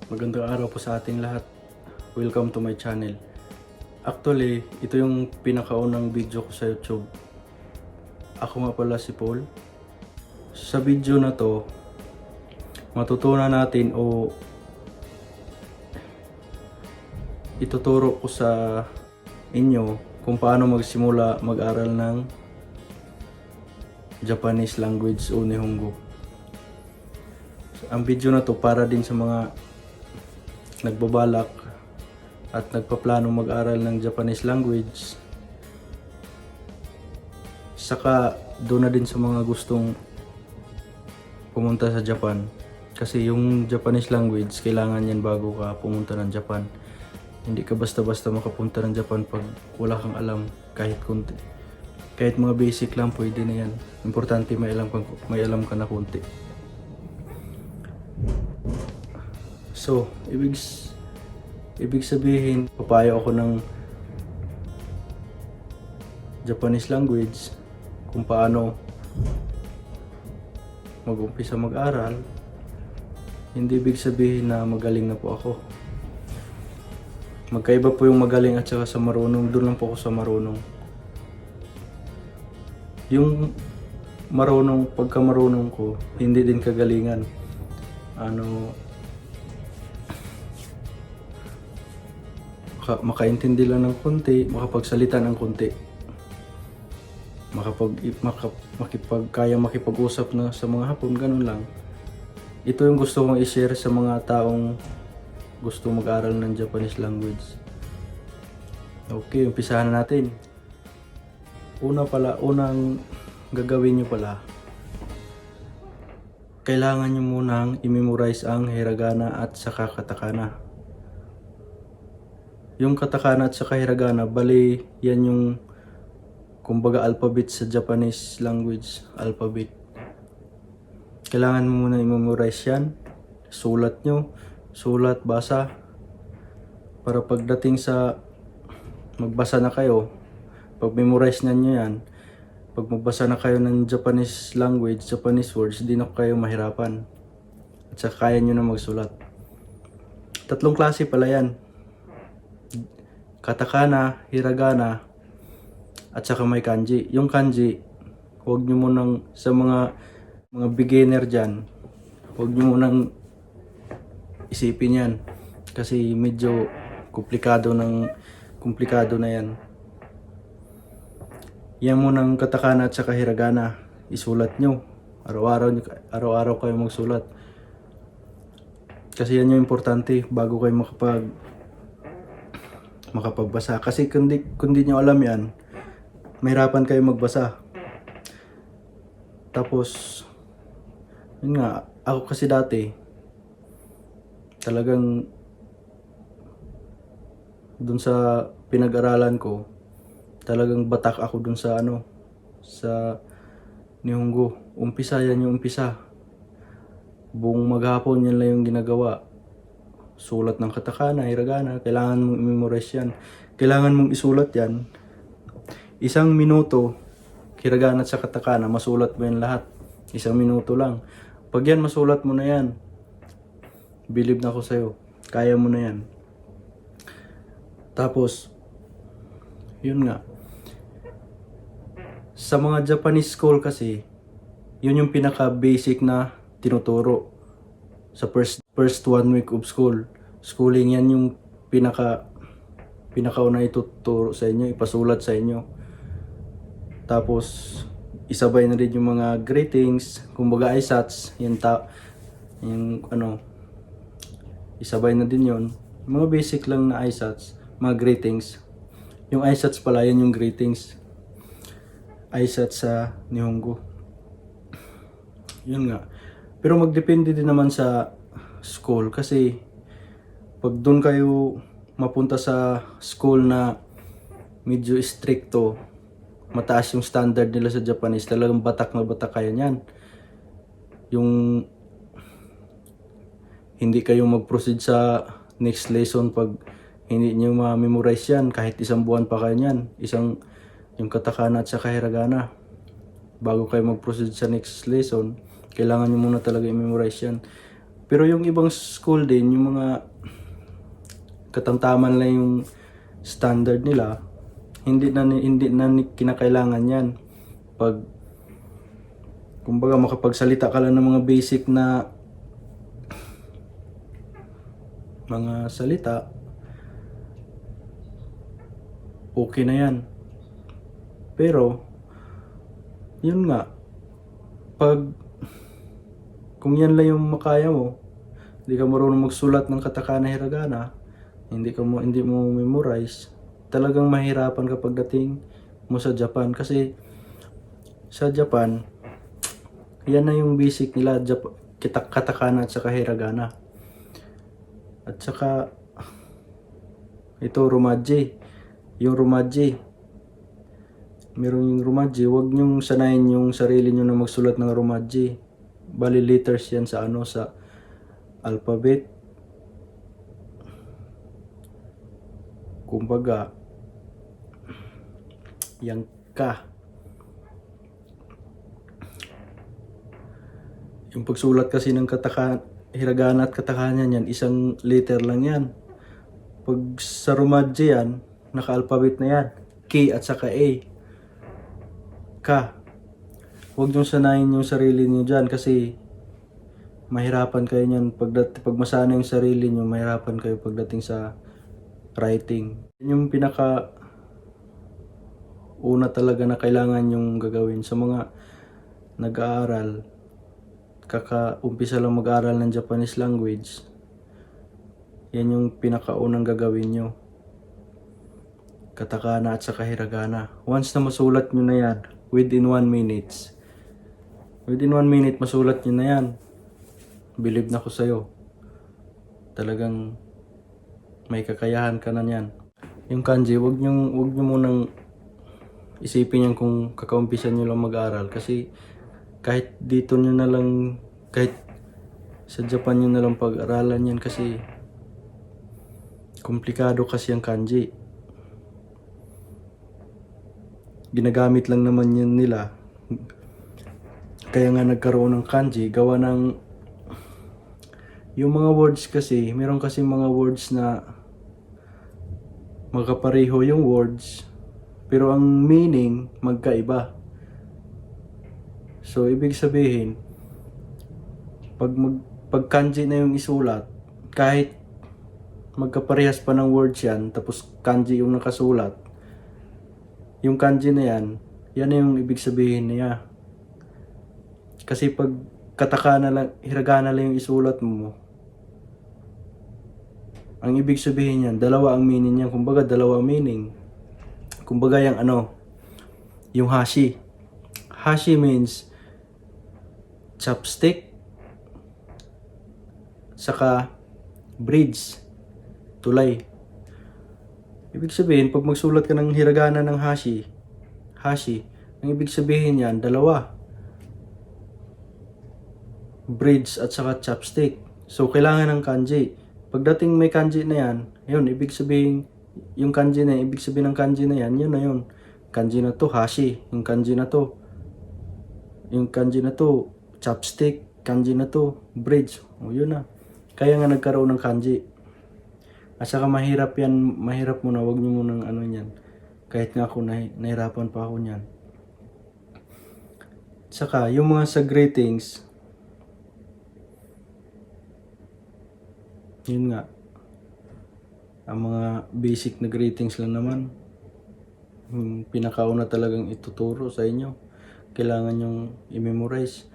Magandang araw po sa ating lahat. Welcome to my channel. Actually, ito yung pinakaunang video ko sa YouTube. Ako nga pala si Paul. Sa video na to, matutunan natin o ituturo ko sa inyo kung paano magsimula mag-aral ng Japanese language o Nihongo. Ang video na to para din sa mga nagbabalak at nagpaplano mag-aral ng Japanese language, saka doon na din sa mga gustong pumunta sa Japan, kasi yung Japanese language kailangan yan bago ka pumunta ng Japan. Hindi ka basta-basta makapunta ng Japan pag wala kang alam kahit kunti. Kahit mga basic lang pwede na yan. Importante may alam ka na kunti. So, ibig sabihin, papayo ako ng Japanese language kung paano mag-umpisa mag-aral. Hindi ibig sabihin na magaling na po ako. Magkaiba po yung magaling at saka sa marunong. Doon lang po ako sa marunong. Yung marunong, pagka marunong ko, hindi din kagalingan. Makaintindi lang ng konti, makapagsalita ng konti. Kaya makipag-usap na sa mga Hapon, ganun lang. Ito yung gusto kong i-share sa mga taong gusto mag-aral ng Japanese language. Okay, umpisahan na natin. Unang gagawin nyo pala, kailangan nyo munang i-memorize ang hiragana at saka katakana. Yung katakana at saka hiragana, bali yan yung kumbaga alphabet sa Japanese language, alphabet. Kailangan mo muna i-memorize yan. Sulat nyo, sulat, basa, para pagdating sa magbasa na kayo, pag memorize na nyo yan, pag magbasa na kayo ng Japanese language, Japanese words, di na kayo mahirapan. At saka kaya nyo na magsulat. Tatlong klase pala yan. Katakana, hiragana, at saka may kanji. Yung kanji, huwag nyo munang, sa mga beginner dyan, huwag nyo munang isipin yan. Kasi medyo komplikado na yan. Yan munang katakana at saka hiragana, isulat nyo. Araw-araw kayo magsulat. Kasi yan yung importante bago kayo makapagbasa. Kasi kung di nyo alam yan, mahirapan kayo magbasa. Tapos, yun nga, ako kasi dati, talagang dun sa pinag-aralan ko, talagang batak ako dun sa sa Nihongo. Umpisa yan yung umpisa. Buong maghapon yan lang yung ginagawa. Sulat ng katakana, hiragana, kailangan mong i-memorize yan. Kailangan mong isulat yan. 1 minuto, hiragana at sa katakana, masulat mo yan lahat. 1 minuto lang. Pag yan, masulat mo na yan. Believe na ako sa'yo. Kaya mo na yan. Tapos, yun nga. Sa mga Japanese school kasi, yun yung pinaka-basic na tinuturo. Sa first 1 week of schooling, yan yung pinakauna ituturo sa inyo, ipasulat sa inyo. Tapos isabay na rin yung mga greetings, kumbaga aisats, isabay na din yon. Mga basic lang na aisats, mga greetings. Yung aisats pala, yan yung greetings. Aisats sa Nihongo. Yun nga. Pero magdepende din naman sa school, kasi pag doon kayo mapunta sa school na medyo stricto, mataas yung standard nila sa Japanese, talagang batak na batak kayo niyan. Yung hindi kayo mag-proceed sa next lesson pag hindi nyo ma-memorize yan, kahit 1 buwan pa kayo niyan. Yung katakana at saka hiragana, bago kayo mag-proceed sa next lesson, kailangan nyo muna talaga i-memorize yan. Pero yung ibang school din, yung mga katamtaman lang yung standard nila, hindi na kinakailangan yan. Pag kumbaga makapagsalita ka lang ng mga basic na mga salita, okay na yan. Pero yun nga, pag kung yan lang yung makaya mo, hindi ka marunong magsulat ng katakana hiragana, hindi mo memorize, talagang mahirapan ka pagdating mo sa Japan. Kasi sa Japan, yan na yung basic nila, katakana at saka hiragana. At saka ito Romaji. Yung Romaji, meron yung Romaji, wag nyong sanayin yung sarili nyo na magsulat ng Romaji. Bali letters yan sa sa alphabet. Kumbaga, yang ka. Yung pagsulat kasi ng hiragana at katakana yan, isang letter lang yan. Pag sa Romaji yan, naka-alphabet na yan. K at saka A. Ka. Huwag niyong sanayin yung sarili niyo dyan kasi mahirapan kayo niyan. Pag masana yung sarili niyo, mahirapan kayo pagdating sa writing. Yun yung pinaka una talaga na kailangan yung gagawin sa mga nag-aaral. Kaka-umpisa lang mag-aaral ng Japanese language. Yan yung pinakaunang gagawin nyo. Katakana at saka hiragana. Once na masulat nyo na yan, within 1 minute, masulat nyo na yan. Believe na ko sa'yo. Talagang may kakayahan ka na yan. Yung kanji, wag nyo munang isipin yan kung kakaumpisan nyo lang mag-aral. Kasi kahit dito nyo na lang, kahit sa Japan nyo na lang pag-aralan yan kasi komplikado kasi ang kanji. Ginagamit lang naman yun nila. Kaya nga nagkaroon ng kanji, gawa ng yung mga words kasi, meron kasi mga words na magkapareho yung words, pero ang meaning magkaiba. So, ibig sabihin, pag kanji na yung isulat, kahit magkaparehas pa ng words yan, tapos kanji yung nakasulat, yung kanji na yan na yung ibig sabihin niya. Kasi pag katakana lang, hiragana lang yung isulat mo, ang ibig sabihin yan, dalawa ang meaning niyan. Kumbaga, dalawa ang meaning. Kumbaga yung yung hashi. Hashi means chopstick, saka bridge, tulay. Ibig sabihin, pag magsulat ka ng hiragana ng hashi, ang ibig sabihin yan, dalawa. Bridge at saka chopstick. So, kailangan ng kanji. Pagdating may kanji na yan, yun, ibig sabihin, yung kanji na yan, ibig sabihin ng kanji na yan, yun na yun. Kanji na to, hashi. Yung kanji na to, chopstick. Kanji na to, bridge. O, yun na. Kaya nga nagkaroon ng kanji. At saka mahirap yan, mahirap muna, wag nyo munang yan. Kahit nga ako nahirapan pa ako niyan. Saka, yung mga sa greetings, yun nga, ang mga basic na greetings lang naman. Yung pinakauna talagang ituturo sa inyo. Kailangan yung i-memorize.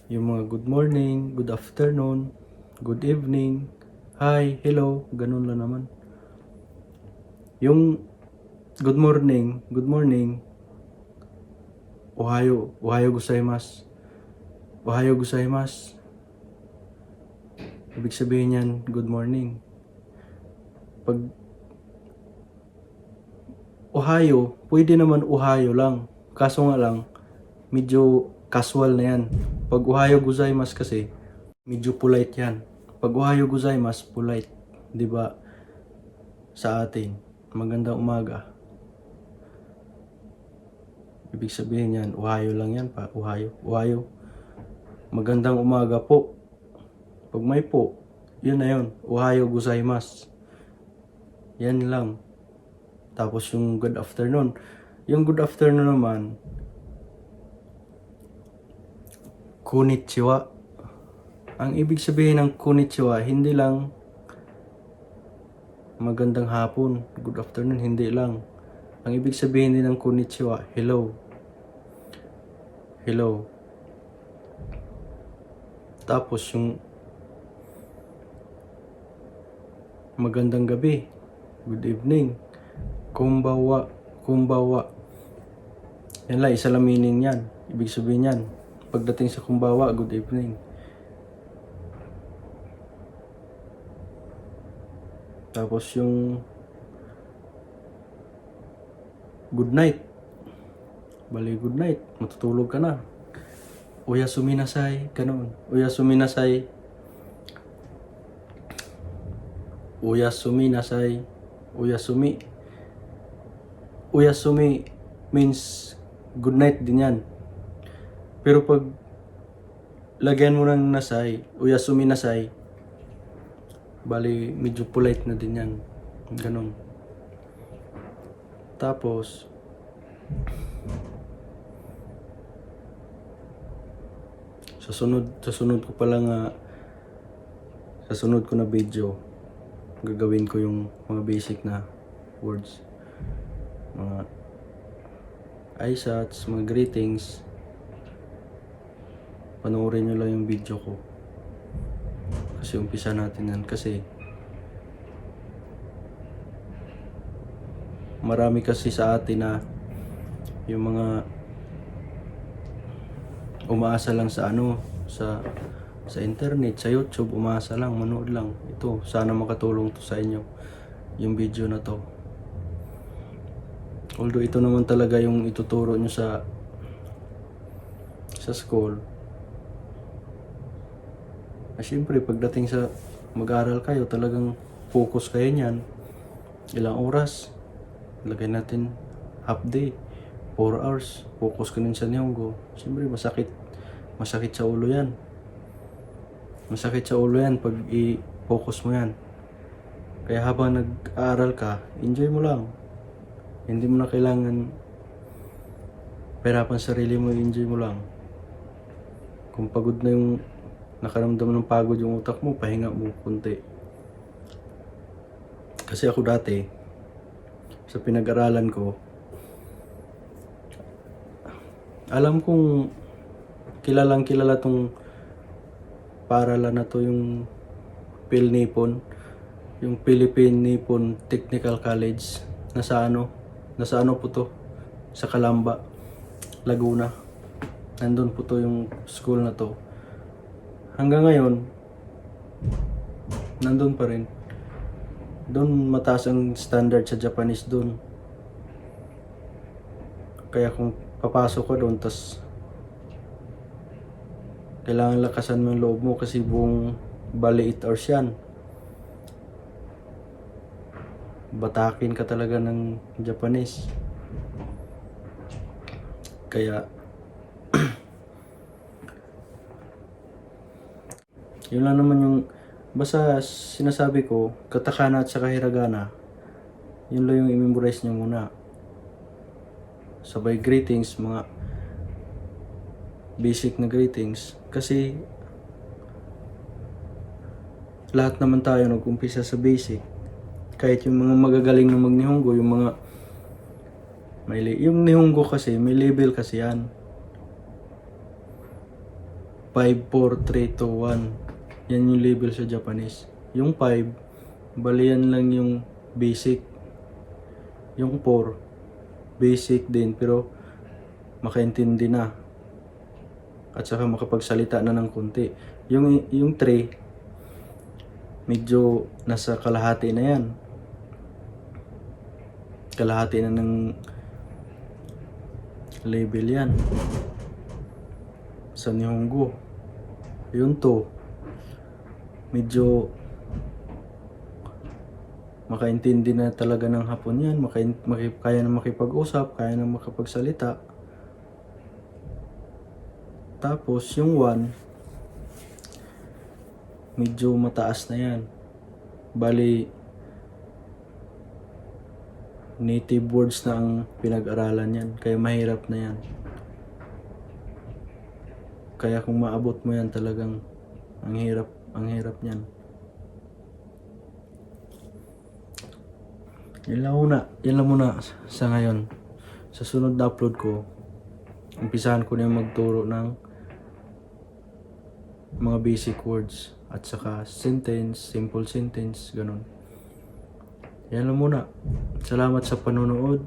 Yung mga good morning, good afternoon, good evening, hi, hello, ganun lang naman. Yung good morning, ohayo gozaimasu. Ohayo gozaimasu. Ibig sabihin yan, good morning. Pag ohayo, pwede naman ohayo lang. Kaso nga lang, medyo casual na yan. Pag ohayo gozaimasu kasi, medyo polite yan. Pag ohayo gozaimasu, polite. Diba? Sa atin, magandang umaga. Ibig sabihin yan, ohayo lang yan pa. Ohayo. Magandang umaga po. Pag may po, yun na yun. Ohayo gozaimasu. Yan lang. Tapos yung good afternoon. Yung good afternoon naman, konnichiwa. Ang ibig sabihin ng konnichiwa, hindi lang magandang hapon, good afternoon, hindi lang. Ang ibig sabihin din ng konnichiwa, hello. Hello. Tapos yung magandang gabi, good evening, konbanwa, konbanwa. Yan lang, isa lang meaning yan. Ibig sabihin yan, pagdating sa konbanwa, good evening. Tapos yung good night. Bali, good night. Matutulog ka na. Oyasumi nasai. Ganun. Oyasumi nasai. Oyasumi nasai. Oyasumi. Oyasumi means good night din yan. Pero pag lagyan mo ng nasai, oyasumi nasai, bali, medyo polite na din yan. Ganun. Tapos, sa sunod ko pala nga, sa sunod ko na video, gagawin ko yung mga basic na words. Mga aisats, mga greetings. Panoorin nyo lang yung video ko. Kasi umpisa natin yan. Kasi marami kasi sa atin na yung mga umaasa lang sa sa internet, sa YouTube, umaasa lang, manood lang. Ito, sana makatulong to sa inyo yung video na to. Although ito naman talaga yung ituturo nyo sa school. Siyempre, pagdating sa mag-aral kayo, talagang focus kayo niyan. Ilang oras? Lagay natin half day, 4 hours. Focus ka din sa Nihongo. Siyempre, masakit sa ulo yan. Masakit sa ulo yan pag i-focus mo yan. Kaya habang nag-aaral ka, enjoy mo lang. Hindi mo na kailangan pahirapan sarili mo, enjoy mo lang. Kung pagod na yung nakaramdam ng pagod yung utak mo, pahinga mo konti. Kasi ako dati, sa pinag-aralan ko, alam kong kilalang kilala tong paaralan na to, yung PhilNippon, yung Philippine Nippon Technical College. Nasa ano po to? Sa Calamba, Laguna. Nandun po to yung school na to. Hanggang ngayon, nandun pa rin. Doon mataas ang standard sa Japanese doon. Kaya kung papasok ka doon, tas kailangan lakasan mo yung loob mo kasi buong bali 8 hours yan. Batakin ka talaga ng Japanese. Kaya yun lang naman yung basta sinasabi ko, katakana at saka hiragana, yun lang yung i-memorize nyo muna. Sabay greetings, mga basic na greetings. Kasi lahat naman tayo nag-umpisa sa basic. Kahit yung mga magagaling na mag-Nihongo, yung mga yung Nihongo kasi, may level kasi yan. 5, 4, 3, 2, 1. Yan yung level sa Japanese. Yung 5, bali yan lang yung basic. Yung 4, basic din pero makaintindi na. At saka makapagsalita na ng konti. Yung 3, medyo nasa kalahati na yan. Kalahati na ng level yan. Sa Nihongo. Yung 2, medyo makaintindi na talaga ng Hapon yan, kaya na makipag-usap, kaya na makapagsalita. Tapos yung 1, medyo mataas na yan. Bali, native words na ang pinag-aralan yan. Kaya mahirap na yan. Kaya kung maabot mo yan talagang ang hirap niyan. Yan lang muna sa ngayon. Sa sunod na upload ko, umpisahan ko na yung magturo ng mga basic words at saka sentence, simple sentence, ganun. Yan lang muna. Salamat sa panonood.